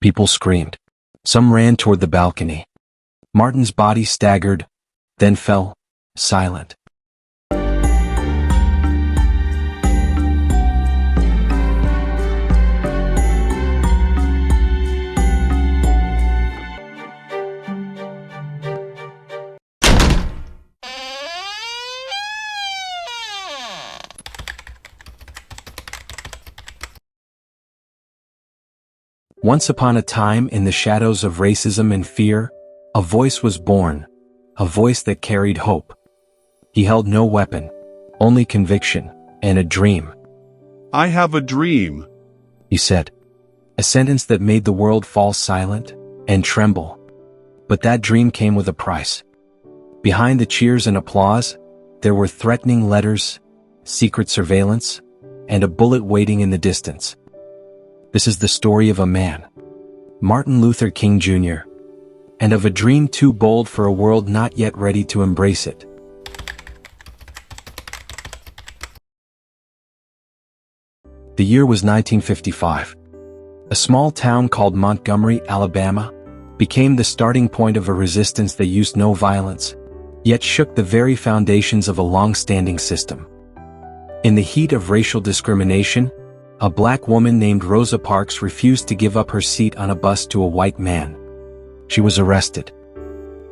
People screamed. Some ran toward the balcony. Martin's body staggered, then fell, silent. Once upon a time, in the shadows of racism and fear, a voice was born, a voice that carried hope. He held no weapon, only conviction, and a dream. "I have a dream," he said, a sentence that made the world fall silent and tremble. But that dream came with a price. Behind the cheers and applause, there were threatening letters, secret surveillance, and a bullet waiting in the distance. This is the story of a man, Martin Luther King Jr., and of a dream too bold for a world not yet ready to embrace it. The year was 1955. A small town called Montgomery, Alabama, became the starting point of a resistance that used no violence, yet shook the very foundations of a long-standing system. In the heat of racial discrimination, a black woman named Rosa Parks refused to give up her seat on a bus to a white man. She was arrested.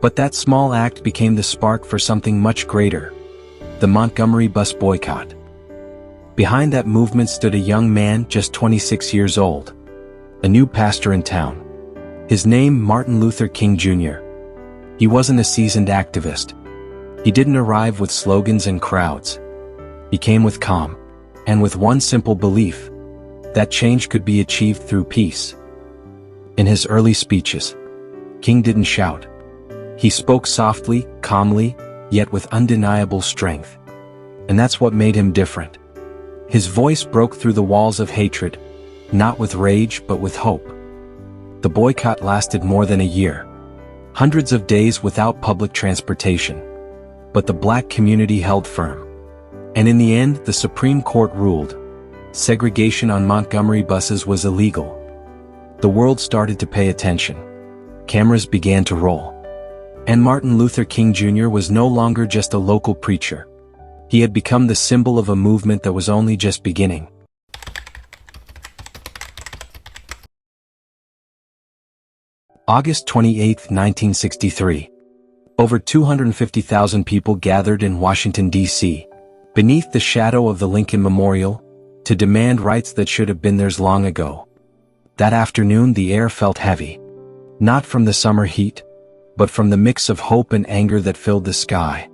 But that small act became the spark for something much greater: the Montgomery bus boycott. Behind that movement stood a young man just 26 years old, a new pastor in town. His name, Martin Luther King Jr. He wasn't a seasoned activist. He didn't arrive with slogans and crowds. He came with calm, and with one simple belief: that change could be achieved through peace. In his early speeches, King didn't shout. He spoke softly, calmly, yet with undeniable strength. And that's what made him different. His voice broke through the walls of hatred, not with rage but with hope. The boycott lasted more than a year. Hundreds of days without public transportation. But the black community held firm. And in the end, the Supreme Court ruled: segregation on Montgomery buses was illegal. The world started to pay attention. Cameras began to roll. And Martin Luther King Jr. was no longer just a local preacher. He had become the symbol of a movement that was only just beginning. August 28, 1963. Over 250,000 people gathered in Washington, D.C., beneath the shadow of the Lincoln Memorial, to demand rights that should have been theirs long ago. That afternoon the air felt heavy. Not from the summer heat, but from the mix of hope and anger that filled the sky.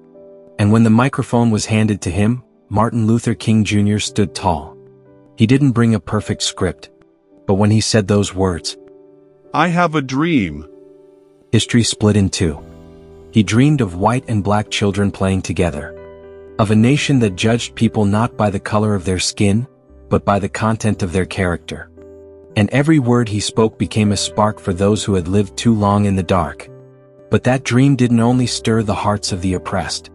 And when the microphone was handed to him, Martin Luther King Jr. stood tall. He didn't bring a perfect script, but when he said those words, "I have a dream," history split in two. He dreamed of white and black children playing together. Of a nation that judged people not by the color of their skin, but by the content of their character. And every word he spoke became a spark for those who had lived too long in the dark. But that dream didn't only stir the hearts of the oppressed.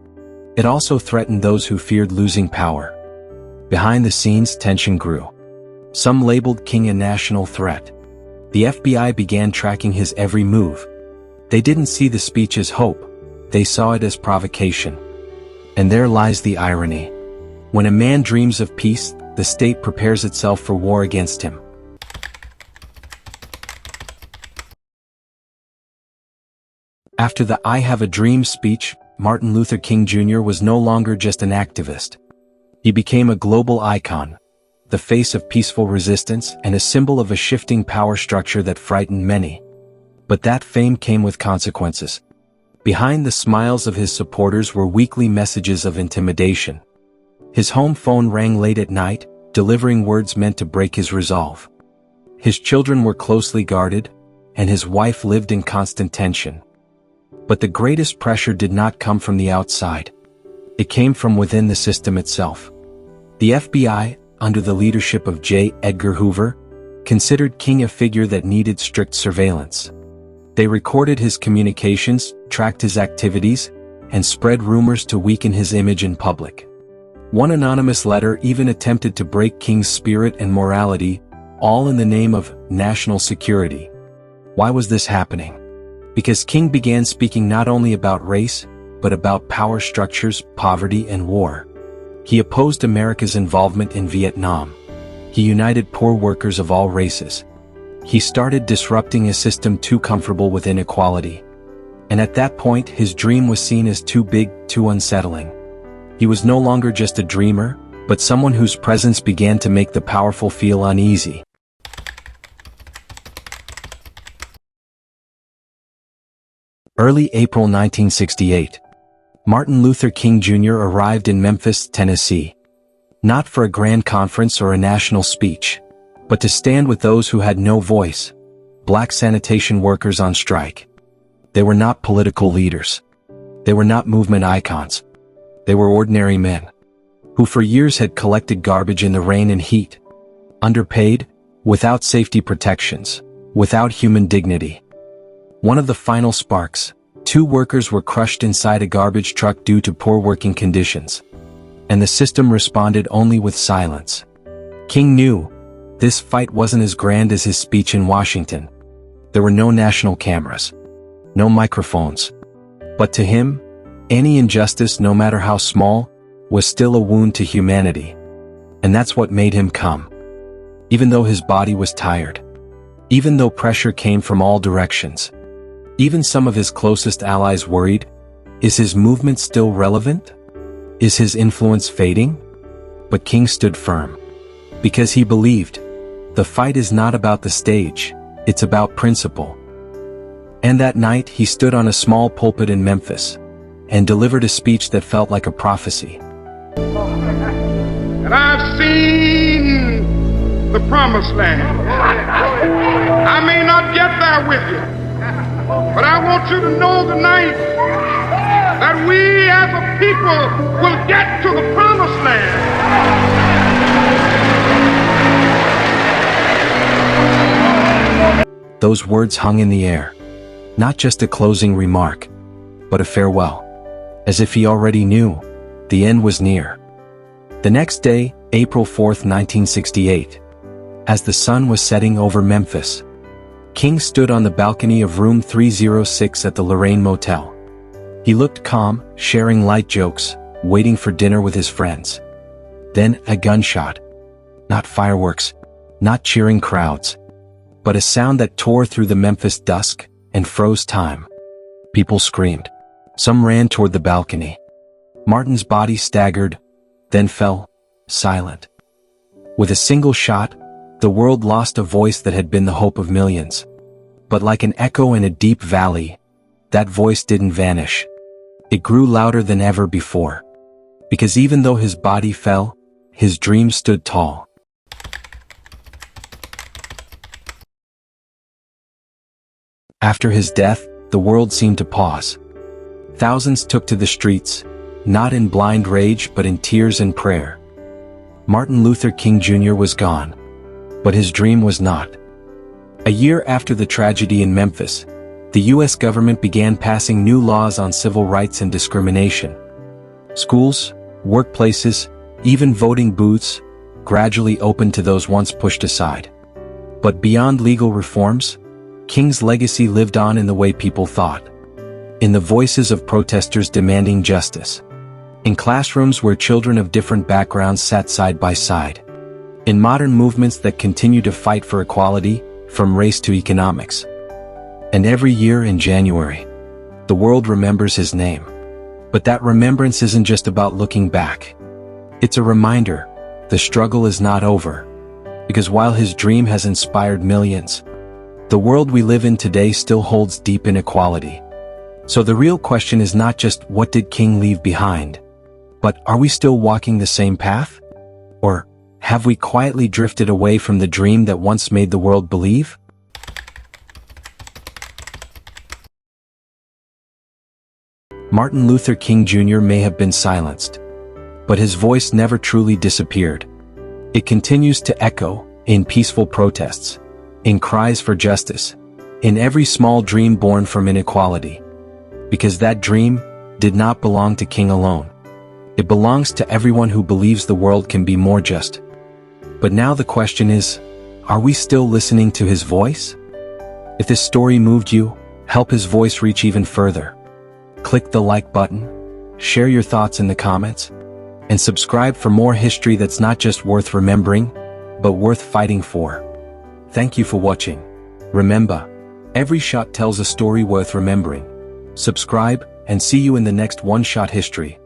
It also threatened those who feared losing power. Behind the scenes, tension grew. Some labeled King a national threat. The FBI began tracking his every move. They didn't see the speech as hope. They saw it as provocation. And there lies the irony. When a man dreams of peace, the state prepares itself for war against him. After the "I Have a Dream" speech, Martin Luther King Jr. was no longer just an activist. He became a global icon, the face of peaceful resistance and a symbol of a shifting power structure that frightened many. But that fame came with consequences. Behind the smiles of his supporters were weekly messages of intimidation. His home phone rang late at night, delivering words meant to break his resolve. His children were closely guarded, and his wife lived in constant tension. But the greatest pressure did not come from the outside. It came from within the system itself. The FBI, under the leadership of J. Edgar Hoover, considered King a figure that needed strict surveillance. They recorded his communications, tracked his activities, and spread rumors to weaken his image in public. One anonymous letter even attempted to break King's spirit and morality, all in the name of national security. Why was this happening? Because King began speaking not only about race, but about power structures, poverty, and war. He opposed America's involvement in Vietnam. He united poor workers of all races. He started disrupting a system too comfortable with inequality. And at that point, his dream was seen as too big, too unsettling. He was no longer just a dreamer, but someone whose presence began to make the powerful feel uneasy. Early April 1968. Martin Luther King Jr. arrived in Memphis, Tennessee. Not for a grand conference or a national speech, but to stand with those who had no voice, black sanitation workers on strike. They were not political leaders. They were not movement icons. They were ordinary men, who for years had collected garbage in the rain and heat, underpaid, without safety protections, without human dignity. One of the final sparks, 2 workers were crushed inside a garbage truck due to poor working conditions. And the system responded only with silence. King knew this fight wasn't as grand as his speech in Washington. There were no national cameras, no microphones. But to him, any injustice, no matter how small, was still a wound to humanity. And that's what made him come. Even though his body was tired. Even though pressure came from all directions. Even some of his closest allies worried, is his movement still relevant? Is his influence fading? But King stood firm. Because he believed, the fight is not about the stage, it's about principle. And that night he stood on a small pulpit in Memphis, and delivered a speech that felt like a prophecy. And I've seen the promised land. I may not get there with you, but I want you to know tonight that we as a people will get to the promised land. Those words hung in the air. Not just a closing remark, but a farewell. As if he already knew, the end was near. The next day, April 4th, 1968, as the sun was setting over Memphis, King stood on the balcony of room 306 at the Lorraine Motel. He looked calm, sharing light jokes, waiting for dinner with his friends. Then a gunshot. Not fireworks, not cheering crowds, but a sound that tore through the Memphis dusk and froze time. People screamed. Some ran toward the balcony. Martin's body staggered, then fell, silent. With a single shot, the world lost a voice that had been the hope of millions. But like an echo in a deep valley, that voice didn't vanish. It grew louder than ever before. Because even though his body fell, his dream stood tall. After his death, the world seemed to pause. Thousands took to the streets, not in blind rage but in tears and prayer. Martin Luther King Jr. was gone, but his dream was not. A year after the tragedy in Memphis, the U.S. government began passing new laws on civil rights and discrimination. Schools, workplaces, even voting booths, gradually opened to those once pushed aside. But beyond legal reforms, King's legacy lived on in the way people thought. In the voices of protesters demanding justice. In classrooms where children of different backgrounds sat side by side. In modern movements that continue to fight for equality, from race to economics. And every year in January, the world remembers his name. But that remembrance isn't just about looking back. It's a reminder, the struggle is not over. Because while his dream has inspired millions, the world we live in today still holds deep inequality. So the real question is not just what did King leave behind, but are we still walking the same path? Or have we quietly drifted away from the dream that once made the world believe? Martin Luther King Jr. may have been silenced, but his voice never truly disappeared. It continues to echo in peaceful protests, in cries for justice, in every small dream born from inequality. Because that dream did not belong to King alone. It belongs to everyone who believes the world can be more just. But now the question is, are we still listening to his voice? If this story moved you, help his voice reach even further. Click the like button, share your thoughts in the comments, and subscribe for more history that's not just worth remembering, but worth fighting for. Thank you for watching. Remember, every shot tells a story worth remembering. Subscribe, and see you in the next One Shot History.